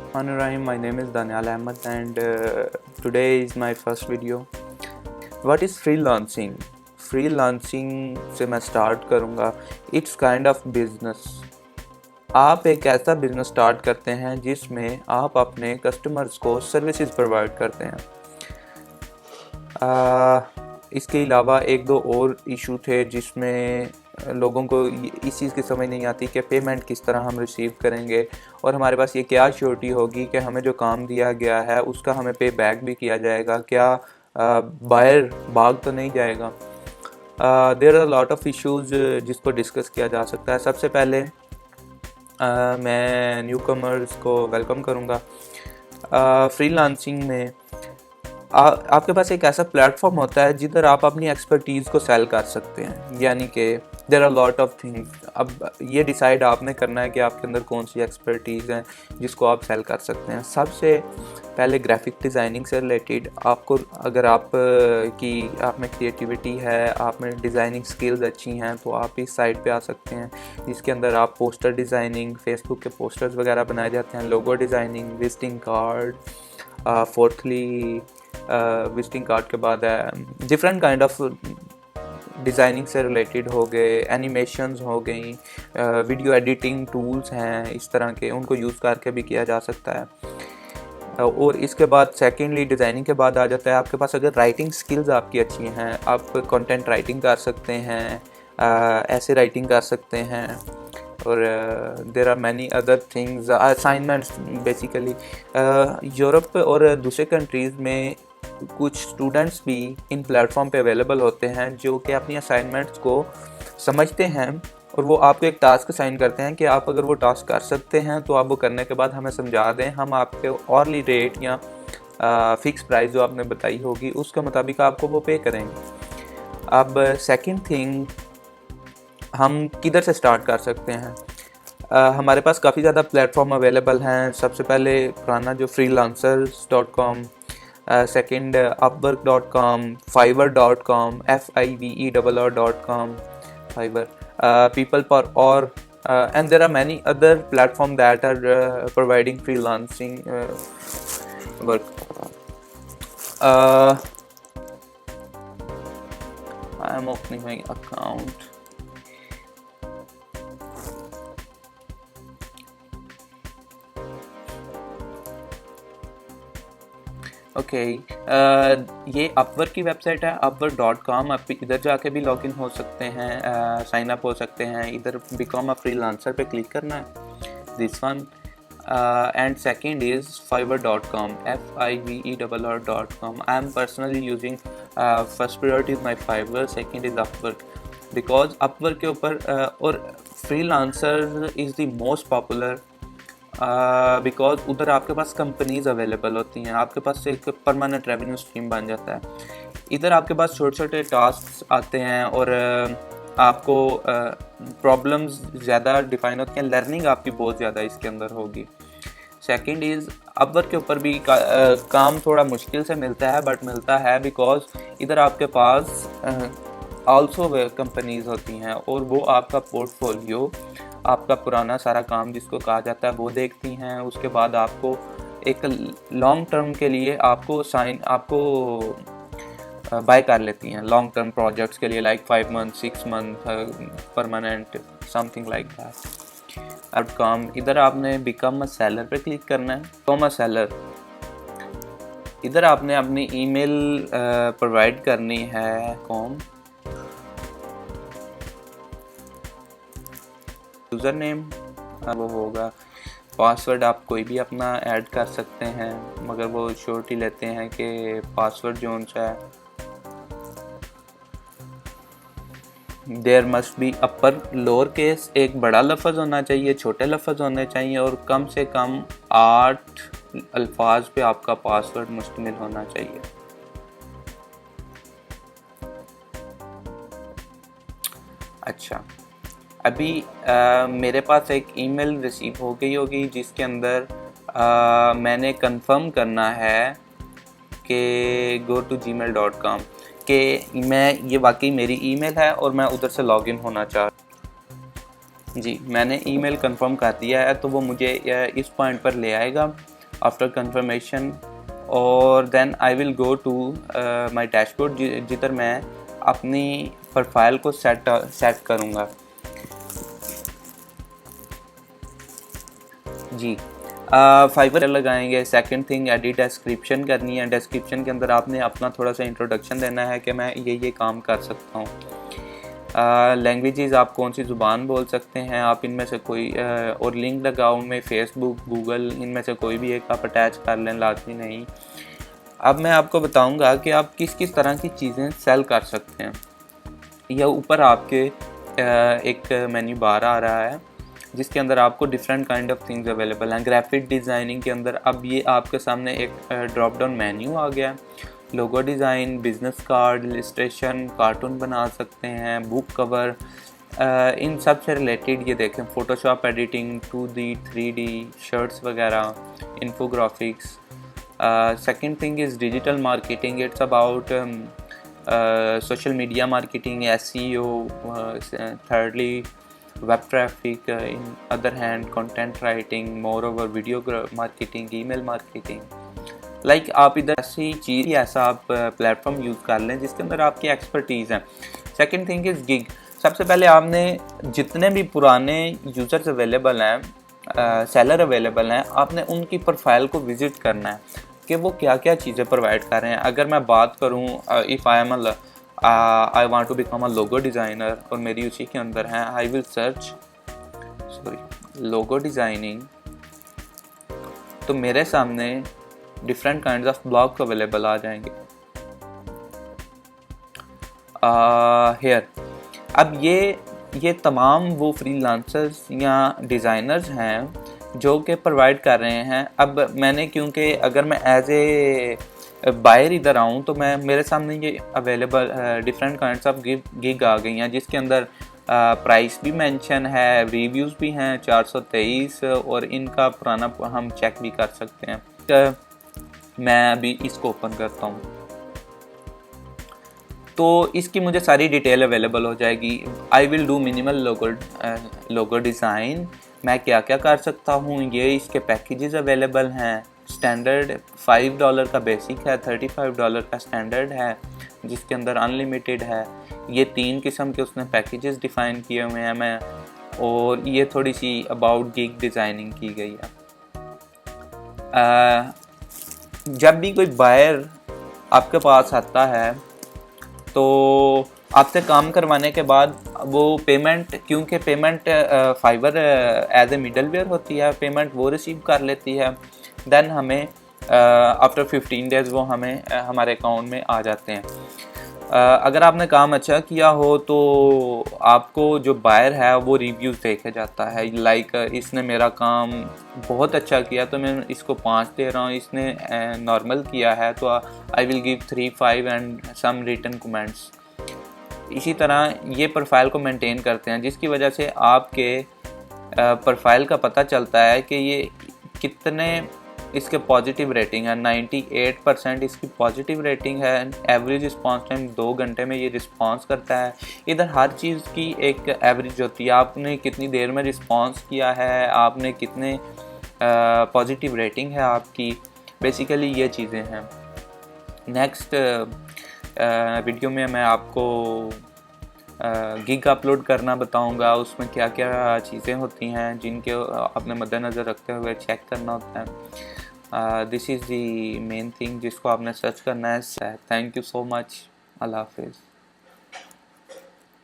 Bismillahirrahmanirrahim. My name is Danial Ahmed and today is my first video. What is freelancing? Freelancing से मैं start करूँगा. It's kind of business. आप एक ऐसा business start करते हैं जिसमें आप अपने कस्टमर्स को सर्विसेज प्रोवाइड करते हैं. इसके अलावा एक दो और इशू थे जिसमें लोगों को इस चीज़ की समझ नहीं आती कि पेमेंट किस तरह हम रिसीव करेंगे और हमारे पास ये क्या श्योरिटी होगी कि हमें जो काम दिया गया है उसका हमें पे बैक भी किया जाएगा, क्या बायर भाग तो नहीं जाएगा. There are lot of issues जिसको डिस्कस किया जा सकता है. सबसे पहले मैं न्यू कमर्स को वेलकम करूँगा. फ्रीलांसिंग में आपके पास एक ऐसा प्लेटफॉर्म होता है जिधर आप अपनी एक्सपर्टीज़ को सेल कर सकते हैं. यानी कि there are lot of things. अब ये डिसाइड आपने करना है कि आपके अंदर कौन सी एक्सपर्टीज़ हैं जिसको आप सेल कर सकते हैं. सबसे पहले ग्राफिक डिज़ाइनिंग से रिलेटेड आपको, अगर आप में क्रिएटिविटी है, आप में डिज़ाइनिंग स्किल्स अच्छी हैं, तो आप इस साइट पे आ सकते हैं जिसके अंदर आप पोस्टर डिज़ाइनिंग, फेसबुक के पोस्टर्स वगैरह बनाए जाते हैं, logo designing, visiting card, fourthly visiting card के बाद है डिफरेंट काइंड ऑफ डिज़ाइनिंग से रिलेटेड हो गए, एनिमेशंस हो गई, वीडियो एडिटिंग टूल्स हैं इस तरह के, उनको यूज़ करके भी किया जा सकता है. और इसके बाद सेकेंडली डिज़ाइनिंग के बाद आ जाता है आपके पास अगर राइटिंग स्किल्स आपकी अच्छी हैं, आप कंटेंट राइटिंग कर सकते हैं, ऐसे राइटिंग कर सकते हैं, और there are many other things, assignments basically. Europe और दूसरे कंट्रीज़ में कुछ स्टूडेंट्स भी इन प्लेटफॉर्म पे अवेलेबल होते हैं जो कि अपनी असाइनमेंट्स को समझते हैं और वो आपको एक टास्क असाइन करते हैं कि आप अगर वो टास्क कर सकते हैं तो आप वो करने के बाद हमें समझा दें, हम आपके औरली रेट या फिक्स प्राइस जो आपने बताई होगी उसके मुताबिक आपको वो पे करेंगे. अब सेकंड थिंग, हम किधर से स्टार्ट कर सकते हैं. हमारे पास काफ़ी ज़्यादा प्लेटफॉर्म अवेलेबल हैं. सबसे पहले पुराना जो freelancers.com, second upwork.com, fiverr.com, fiverr.com, Fiverr, people per hour, and there are many other platforms that are providing freelancing work. I am opening my account. Okay, ये अपवर्क की वेबसाइट है, upwork.com. आप इधर जाके भी लॉगिन हो सकते हैं, साइन अप हो सकते हैं. इधर बिकम अ फ्रीलांसर पे क्लिक करना है, this one. And second is fiverr.com, fiverr.com. I am personally using, first priority is my Fiverr, second is Upwork, because Upwork के ऊपर और freelancer is the most popular because उधर आपके पास companies available होती हैं, आपके पास एक परमानेंट रेवेन्यू स्ट्रीम बन जाता है. इधर आपके पास छोटे छोटे टास्क आते हैं और आपको प्रॉब्लम्स ज़्यादा डिफाइन होती हैं, लर्निंग आपकी बहुत ज़्यादा इसके अंदर होगी. सेकंड इज़ अपवर्क के ऊपर भी काम थोड़ा मुश्किल से मिलता है, बट मिलता है बिकॉज इधर आपके पास आल्सो कंपनीज होती हैं और वो आपका पोर्टफोलियो, आपका पुराना सारा काम जिसको कहा जाता है वो देखती हैं. उसके बाद आपको एक लॉन्ग टर्म के लिए आपको बाय कर लेती हैं, लॉन्ग टर्म प्रोजेक्ट्स के लिए, like 5 month, 6 month, permanent, something like that. अब काम इधर आपने बिकम अ सेलर पे क्लिक करना है. बिकम अ सेलर, इधर आपने अपनी ईमेल प्रोवाइड करनी है. यूज़र नेम वो होगा, पासवर्ड आप कोई भी अपना ऐड कर सकते हैं, मगर वो श्योरिटी लेते हैं कि पासवर्ड जो उनका है there must be upper lower case, एक बड़ा लफ्ज़ होना चाहिए, छोटे लफ्ज़ होने चाहिए, और कम से कम 8 अल्फाज पे आपका पासवर्ड मुश्तमिल होना चाहिए. अच्छा, अभी मेरे पास एक ईमेल रिसीव हो गई होगी जिसके अंदर मैंने कंफर्म करना है कि go-to-gmail.com कि मैं ये वाकई मेरी ईमेल है और मैं उधर से लॉगिन होना चाह जी, मैंने ईमेल कंफर्म कर दिया है, तो वो मुझे इस पॉइंट पर ले आएगा आफ्टर कंफर्मेशन, और then I will go to my dashboard जिधर मैं अपनी प्रोफाइल को सेट करूँगा। जी, फाइवर लगाएंगे। सेकंड थिंग, एडिट डिस्क्रिप्शन करनी है। डिस्क्रिप्शन के अंदर आपने अपना थोड़ा सा इंट्रोडक्शन देना है कि मैं ये काम कर सकता हूँ। लैंग्वेजेस आप कौन सी ज़ुबान बोल सकते हैं, आप इनमें से कोई और लिंक लगाओ उनमें, फेसबुक, गूगल, इनमें से कोई भी एक आप अटैच कर लें, लाजमी नहीं। अब मैं आपको बताऊंगा कि आप किस किस तरह की चीज़ें सेल कर सकते हैं। यह ऊपर आपके एक मेन्यू बार आ रहा है जिसके अंदर आपको different kind of things available हैं। ग्राफिक डिज़ाइनिंग के अंदर अब ये आपके सामने एक ड्रॉप डाउन मेन्यू आ गया। Logo design, business card, illustration, cartoon बना सकते हैं, बुक कवर, इन सब से रिलेटेड ये देखें, Photoshop editing, 2D 3D, shirts वगैरह, infographics. Second thing is digital marketing, it's about social media marketing, SEO, thirdly web traffic, in other hand content writing, moreover video marketing, email marketing। Like आप इधर ऐसी चीज़, ऐसा आप platform use कर लें जिसके अंदर आपकी एक्सपर्टीज़ है। Second thing is gig. सबसे पहले आपने जितने भी पुराने यूज़र्स अवेलेबल हैं, सेलर अवेलेबल हैं, आपने उनकी प्रोफाइल को विज़िट करना है कि वो क्या क्या चीज़ें प्रोवाइड कर रहे हैं। अगर मैं बात करूं, if I want to become a logo designer, और मेरी उसी के अंदर है, I will search logo designing, तो मेरे सामने different kinds of blog available आ जाएंगे हेयर। अब ये तमाम वो फ्रीलांसर्स या डिज़ाइनर्स हैं जो कि प्रोवाइड कर रहे हैं। अब मैंने, क्योंकि अगर मैं एज ए बायर इधर आऊँ तो मेरे सामने ये available different kinds of gig आ गई हैं जिसके अंदर प्राइस भी मेंशन है, रिव्यूज़ भी हैं 423, और इनका पुराना हम चेक भी कर सकते हैं। मैं अभी इसको ओपन करता हूँ तो इसकी मुझे सारी डिटेल अवेलेबल हो जाएगी। I will do minimal logo design. मैं क्या क्या कर सकता हूँ, ये इसके पैकेजेस अवेलेबल हैं। स्टैंडर्ड $5 का बेसिक है, $35 का स्टैंडर्ड है जिसके अंदर अनलिमिटेड है। ये 3 किस्म के उसने पैकेजेस डिफ़ाइन किए हुए हैं मैं, और ये थोड़ी सी अबाउट गिग डिज़ाइनिंग की गई है। जब भी कोई बायर आपके पास आता है तो आपसे काम करवाने के बाद वो पेमेंट, क्योंकि payment Fiverr as a middleware होती है, पेमेंट वो रिसीव कर लेती है। देन हमें आफ्टर 15 डेज़ वो हमें हमारे अकाउंट में आ जाते हैं। अगर आपने काम अच्छा किया हो तो आपको जो बायर है वो रिव्यूज़ देखे जाता है। लाइक इसने मेरा काम बहुत अच्छा किया तो मैं इसको 5 दे रहा हूँ, इसने नॉर्मल किया है तो I will give 3, 5 and some written comments. इसी तरह ये प्रोफाइल को मेंटेन करते हैं जिसकी वजह से आपके प्रोफाइल का पता चलता है कि ये कितने इसके पॉजिटिव रेटिंग है। 98% इसकी पॉजिटिव रेटिंग है। एवरेज रिस्पांस टाइम 2 घंटे में ये रिस्पांस करता है। इधर हर चीज़ की एक एवरेज होती है, आपने कितनी देर में रिस्पांस किया है, आपने कितने पॉजिटिव रेटिंग है आपकी, बेसिकली ये चीज़ें हैं। नेक्स्ट वीडियो में मैं आपको गिग अपलोड करना बताऊंगा, उसमें क्या क्या चीज़ें होती हैं जिनके आपने मद्देनज़र रखते हुए चेक करना होता है। This is the main thing जिसको आपने सर्च करना है। Thank you so much. अल्लाह हाफिज़।